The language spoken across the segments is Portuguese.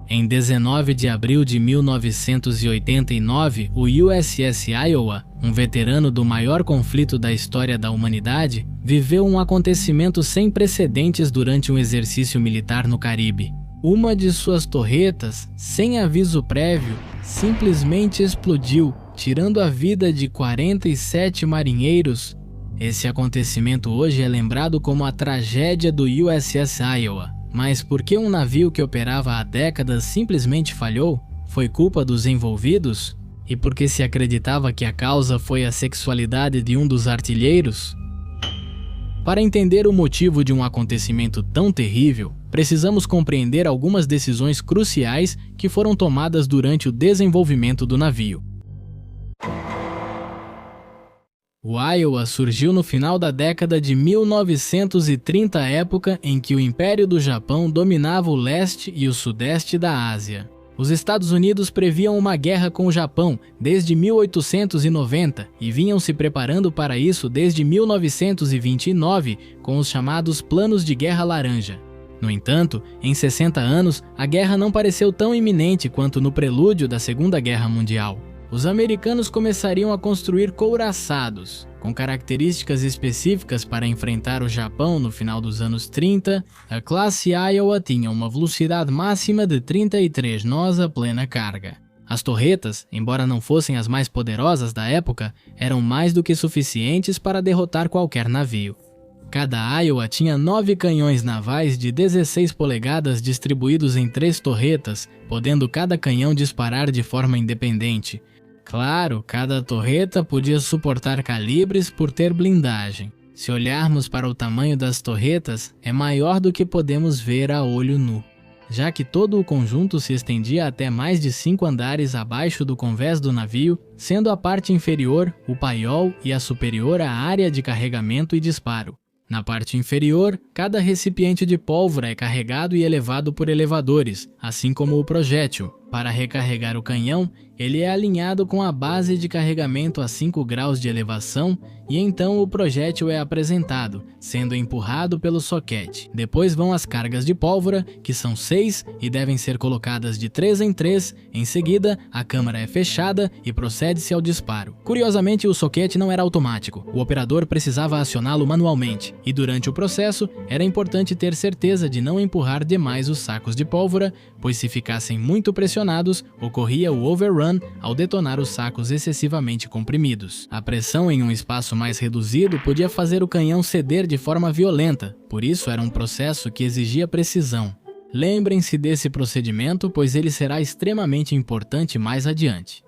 Em 19 de abril de 1989, o USS Iowa, um veterano do maior conflito da história da humanidade, viveu um acontecimento sem precedentes durante um exercício militar no Caribe. Uma de suas torretas, sem aviso prévio, simplesmente explodiu, tirando a vida de 47 marinheiros. Esse acontecimento hoje é lembrado como a tragédia do USS Iowa. Mas por que um navio que operava há décadas simplesmente falhou? Foi culpa dos envolvidos? E por que se acreditava que a causa foi a sexualidade de um dos artilheiros? Para entender o motivo de um acontecimento tão terrível, precisamos compreender algumas decisões cruciais que foram tomadas durante o desenvolvimento do navio. O Iowa surgiu no final da década de 1930, época em que o Império do Japão dominava o leste e o sudeste da Ásia. Os Estados Unidos previam uma guerra com o Japão desde 1890 e vinham se preparando para isso desde 1929 com os chamados Planos de Guerra Laranja. No entanto, em 60 anos, a guerra não pareceu tão iminente quanto no prelúdio da Segunda Guerra Mundial. Os americanos começariam a construir couraçados, com características específicas para enfrentar o Japão no final dos anos 30. A classe Iowa tinha uma velocidade máxima de 33 nós a plena carga. As torretas, embora não fossem as mais poderosas da época, eram mais do que suficientes para derrotar qualquer navio. Cada Iowa tinha 9 canhões navais de 16 polegadas distribuídos em 3 torretas, podendo cada canhão disparar de forma independente. Claro, cada torreta podia suportar calibres por ter blindagem. Se olharmos para o tamanho das torretas, é maior do que podemos ver a olho nu, já que todo o conjunto se estendia até mais de 5 andares abaixo do convés do navio, sendo a parte inferior, o paiol, e a superior a área de carregamento e disparo. Na parte inferior, cada recipiente de pólvora é carregado e elevado por elevadores, assim como o projétil. Para recarregar o canhão, ele é alinhado com a base de carregamento a 5 graus de elevação e então o projétil é apresentado, sendo empurrado pelo soquete. Depois vão as cargas de pólvora, que são 6 e devem ser colocadas de 3 em 3. Em seguida, a câmara é fechada e procede-se ao disparo. Curiosamente, o soquete não era automático. O operador precisava acioná-lo manualmente. E durante o processo, era importante ter certeza de não empurrar demais os sacos de pólvora, pois se ficassem muito pressionados, ocorria o overrun ao detonar os sacos excessivamente comprimidos. A pressão em um espaço mais reduzido podia fazer o canhão ceder de forma violenta, por isso era um processo que exigia precisão. Lembrem-se desse procedimento, pois ele será extremamente importante mais adiante.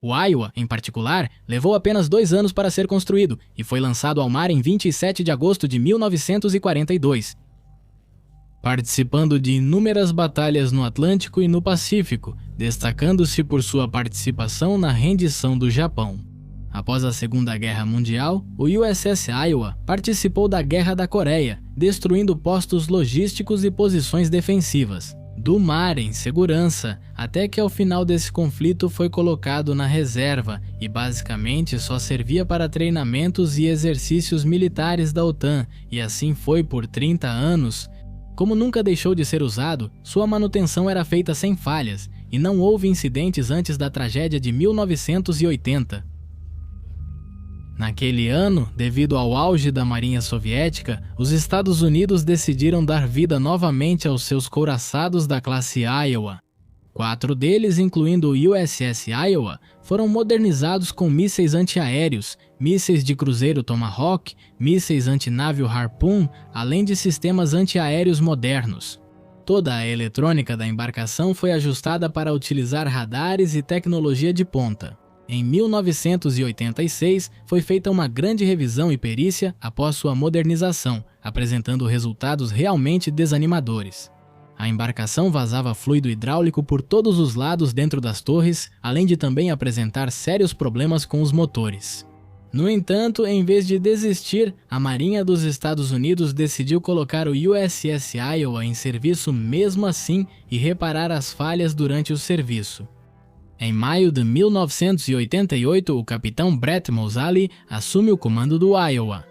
O Iowa, em particular, levou apenas 2 anos para ser construído e foi lançado ao mar em 27 de agosto de 1942. Participando de inúmeras batalhas no Atlântico e no Pacífico, destacando-se por sua participação na rendição do Japão. Após a Segunda Guerra Mundial, o USS Iowa participou da Guerra da Coreia, destruindo postos logísticos e posições defensivas do mar em segurança, até que ao final desse conflito foi colocado na reserva e basicamente só servia para treinamentos e exercícios militares da OTAN, e assim foi por 30 anos. Como nunca deixou de ser usado, sua manutenção era feita sem falhas, e não houve incidentes antes da tragédia de 1980. Naquele ano, devido ao auge da Marinha Soviética, os Estados Unidos decidiram dar vida novamente aos seus couraçados da classe Iowa. 4 deles, incluindo o USS Iowa, foram modernizados com mísseis antiaéreos, mísseis de cruzeiro Tomahawk, mísseis antinávio Harpoon, além de sistemas antiaéreos modernos. Toda a eletrônica da embarcação foi ajustada para utilizar radares e tecnologia de ponta. Em 1986, foi feita uma grande revisão e perícia após sua modernização, apresentando resultados realmente desanimadores. A embarcação vazava fluido hidráulico por todos os lados dentro das torres, além de também apresentar sérios problemas com os motores. No entanto, em vez de desistir, a Marinha dos Estados Unidos decidiu colocar o USS Iowa em serviço mesmo assim e reparar as falhas durante o serviço. Em maio de 1988, o capitão Brett Moseley assume o comando do Iowa.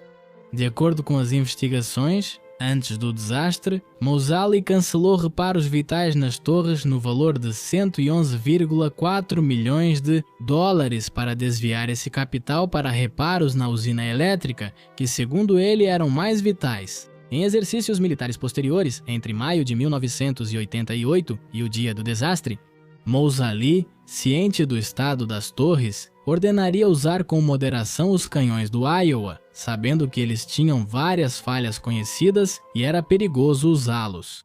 De acordo com as investigações, Antes do desastre, Moussaly cancelou reparos vitais nas torres no valor de 111,4 milhões de dólares para desviar esse capital para reparos na usina elétrica, que segundo ele eram mais vitais. Em exercícios militares posteriores, entre maio de 1988 e o dia do desastre, Moussaly, ciente do estado das torres, ordenaria usar com moderação os canhões do Iowa, sabendo que eles tinham várias falhas conhecidas e era perigoso usá-los.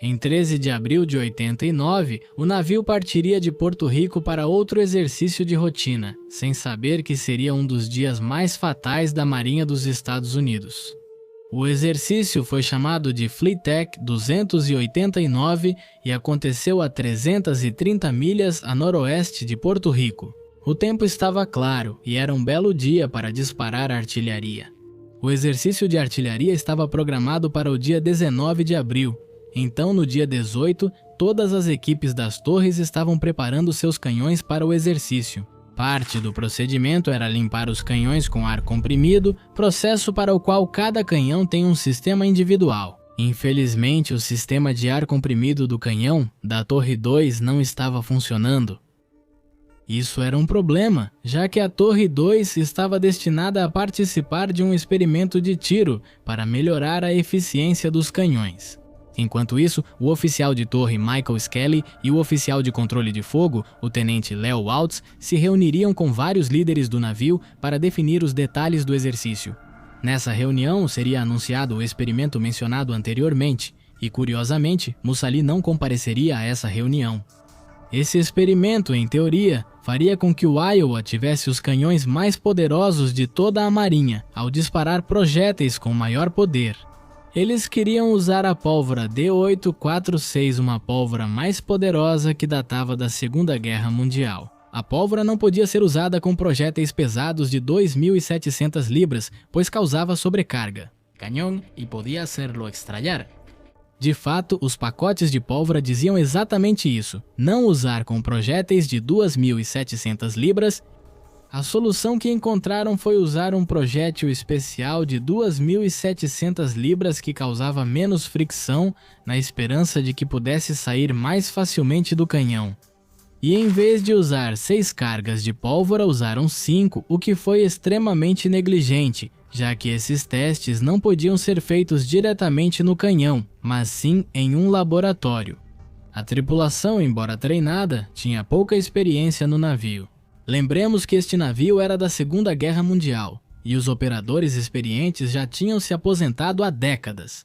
Em 13 de abril de 89, o navio partiria de Porto Rico para outro exercício de rotina, sem saber que seria um dos dias mais fatais da Marinha dos Estados Unidos. O exercício foi chamado de FleetTech 289 e aconteceu a 330 milhas a noroeste de Porto Rico. O tempo estava claro e era um belo dia para disparar artilharia. O exercício de artilharia estava programado para o dia 19 de abril. Então, no dia 18, todas as equipes das torres estavam preparando seus canhões para o exercício. Parte do procedimento era limpar os canhões com ar comprimido, processo para o qual cada canhão tem um sistema individual. Infelizmente, o sistema de ar comprimido do canhão da Torre 2 não estava funcionando. Isso era um problema, já que a Torre 2 estava destinada a participar de um experimento de tiro para melhorar a eficiência dos canhões. Enquanto isso, o oficial de torre Michael Skelly e o oficial de controle de fogo, o tenente Leo Waltz, se reuniriam com vários líderes do navio para definir os detalhes do exercício. Nessa reunião seria anunciado o experimento mencionado anteriormente, e curiosamente, Moussaly não compareceria a essa reunião. Esse experimento, em teoria, faria com que o Iowa tivesse os canhões mais poderosos de toda a marinha, ao disparar projéteis com maior poder. Eles queriam usar a pólvora D846, uma pólvora mais poderosa que datava da Segunda Guerra Mundial. A pólvora não podia ser usada com projéteis pesados de 2.700 libras, pois causava sobrecarga. Cañón e podia hacerlo estrallar. De fato, os pacotes de pólvora diziam exatamente isso, não usar com projéteis de 2.700 libras. A solução que encontraram foi usar um projétil especial de 2.700 libras que causava menos fricção, na esperança de que pudesse sair mais facilmente do canhão. E em vez de usar 6 cargas de pólvora, usaram 5, o que foi extremamente negligente, já que esses testes não podiam ser feitos diretamente no canhão, mas sim em um laboratório. A tripulação, embora treinada, tinha pouca experiência no navio. Lembremos que este navio era da Segunda Guerra Mundial, e os operadores experientes já tinham se aposentado há décadas.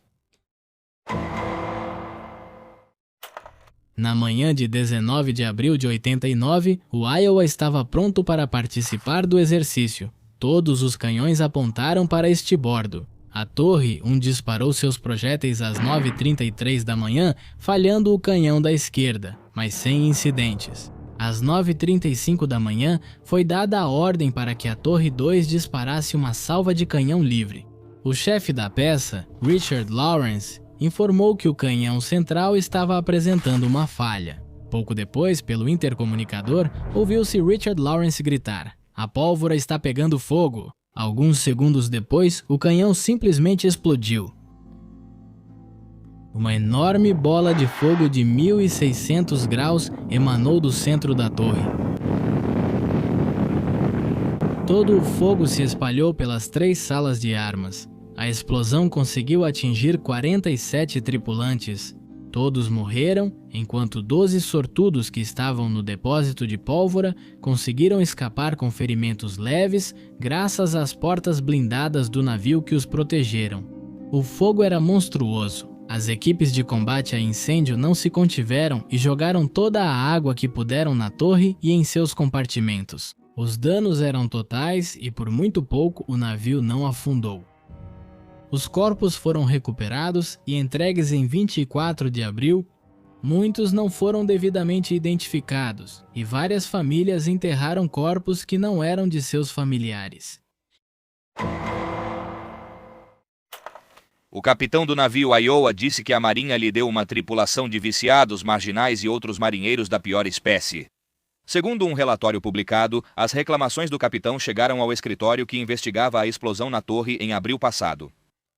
Na manhã de 19 de abril de 89, o Iowa estava pronto para participar do exercício. Todos os canhões apontaram para estibordo. A Torre 1 disparou seus projéteis às 9h33 da manhã, falhando o canhão da esquerda, mas sem incidentes. Às 9h35 da manhã, foi dada a ordem para que a Torre 2 disparasse uma salva de canhão livre. O chefe da peça, Richard Lawrence, informou que o canhão central estava apresentando uma falha. Pouco depois, pelo intercomunicador, ouviu-se Richard Lawrence gritar: "A pólvora está pegando fogo!" Alguns segundos depois, o canhão simplesmente explodiu. Uma enorme bola de fogo de 1.600 graus emanou do centro da torre. Todo o fogo se espalhou pelas 3 salas de armas. A explosão conseguiu atingir 47 tripulantes. Todos morreram, enquanto 12 sortudos que estavam no depósito de pólvora conseguiram escapar com ferimentos leves graças às portas blindadas do navio que os protegeram. O fogo era monstruoso. As equipes de combate a incêndio não se contiveram e jogaram toda a água que puderam na torre e em seus compartimentos. Os danos eram totais e por muito pouco o navio não afundou. Os corpos foram recuperados e entregues em 24 de abril. Muitos não foram devidamente identificados e várias famílias enterraram corpos que não eram de seus familiares. O capitão do navio Iowa disse que a marinha lhe deu uma tripulação de viciados, marginais e outros marinheiros da pior espécie. Segundo um relatório publicado, as reclamações do capitão chegaram ao escritório que investigava a explosão na torre em abril passado.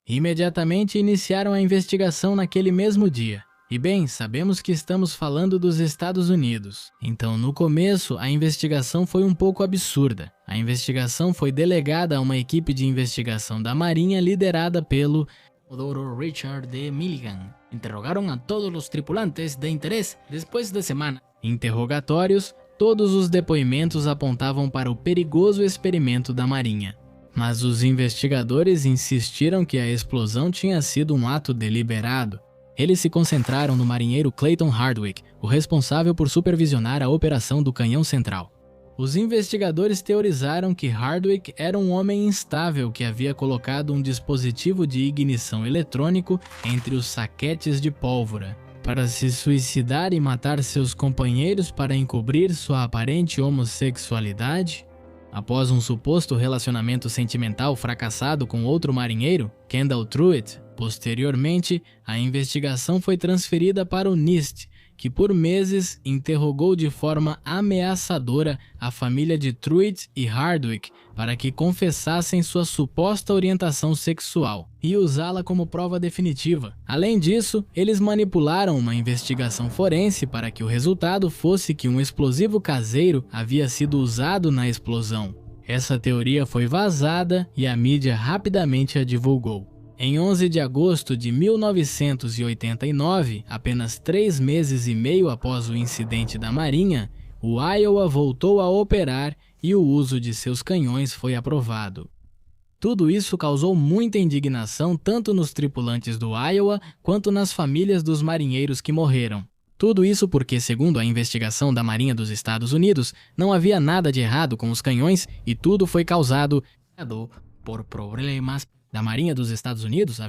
Imediatamente iniciaram a investigação naquele mesmo dia. E bem, sabemos que estamos falando dos Estados Unidos. Então, no começo, a investigação foi um pouco absurda. A investigação foi delegada a uma equipe de investigação da Marinha liderada pelo Dr. Richard D. Milligan. Interrogaram a todos os tripulantes de interesse depois de semana. Interrogatórios, todos os depoimentos apontavam para o perigoso experimento da Marinha. Mas os investigadores insistiram que a explosão tinha sido um ato deliberado. Eles se concentraram no marinheiro Clayton Hardwick, o responsável por supervisionar a operação do canhão central. Os investigadores teorizaram que Hardwick era um homem instável que havia colocado um dispositivo de ignição eletrônico entre os saquetes de pólvora, para se suicidar e matar seus companheiros para encobrir sua aparente homossexualidade. Após um suposto relacionamento sentimental fracassado com outro marinheiro, Kendall Truitt, posteriormente, a investigação foi transferida para o NIST, que por meses interrogou de forma ameaçadora a família de Truitt e Hardwick para que confessassem sua suposta orientação sexual e usá-la como prova definitiva. Além disso, eles manipularam uma investigação forense para que o resultado fosse que um explosivo caseiro havia sido usado na explosão. Essa teoria foi vazada e a mídia rapidamente a divulgou. Em 11 de agosto de 1989, apenas 3 meses e meio após o incidente da Marinha, o Iowa voltou a operar e o uso de seus canhões foi aprovado. Tudo isso causou muita indignação tanto nos tripulantes do Iowa quanto nas famílias dos marinheiros que morreram. Tudo isso porque, segundo a investigação da Marinha dos Estados Unidos, não havia nada de errado com os canhões e tudo foi causado por problemas da Marinha dos Estados Unidos.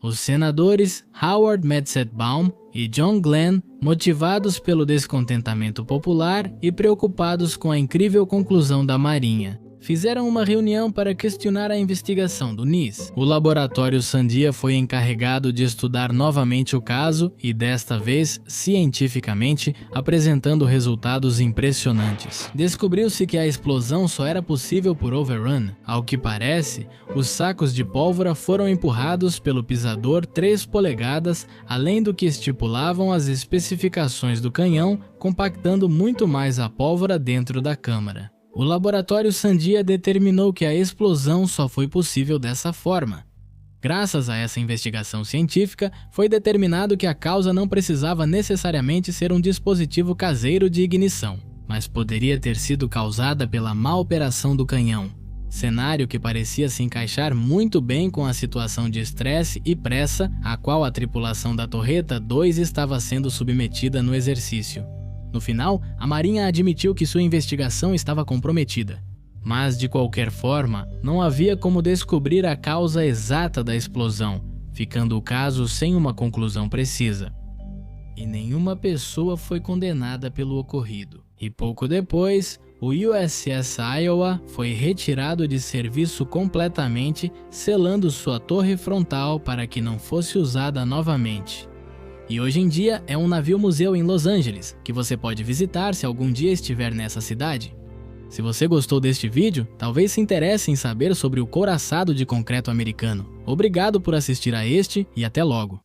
Os senadores Howard Metzetbaum e John Glenn, motivados pelo descontentamento popular e preocupados com a incrível conclusão da Marinha, fizeram uma reunião para questionar a investigação do NIST. O laboratório Sandia foi encarregado de estudar novamente o caso e, desta vez, cientificamente, apresentando resultados impressionantes. Descobriu-se que a explosão só era possível por overrun. Ao que parece, os sacos de pólvora foram empurrados pelo pisador 3 polegadas, além do que estipulavam as especificações do canhão, compactando muito mais a pólvora dentro da câmara. O laboratório Sandia determinou que a explosão só foi possível dessa forma. Graças a essa investigação científica, foi determinado que a causa não precisava necessariamente ser um dispositivo caseiro de ignição, mas poderia ter sido causada pela má operação do canhão. Cenário que parecia se encaixar muito bem com a situação de estresse e pressa a qual a tripulação da Torreta 2 estava sendo submetida no exercício. No final, a Marinha admitiu que sua investigação estava comprometida. Mas, de qualquer forma, não havia como descobrir a causa exata da explosão, ficando o caso sem uma conclusão precisa. E nenhuma pessoa foi condenada pelo ocorrido. E pouco depois, o USS Iowa foi retirado de serviço completamente, selando sua torre frontal para que não fosse usada novamente. E hoje em dia é um navio-museu em Los Angeles, que você pode visitar se algum dia estiver nessa cidade. Se você gostou deste vídeo, talvez se interesse em saber sobre o couraçado de concreto americano. Obrigado por assistir a este e até logo!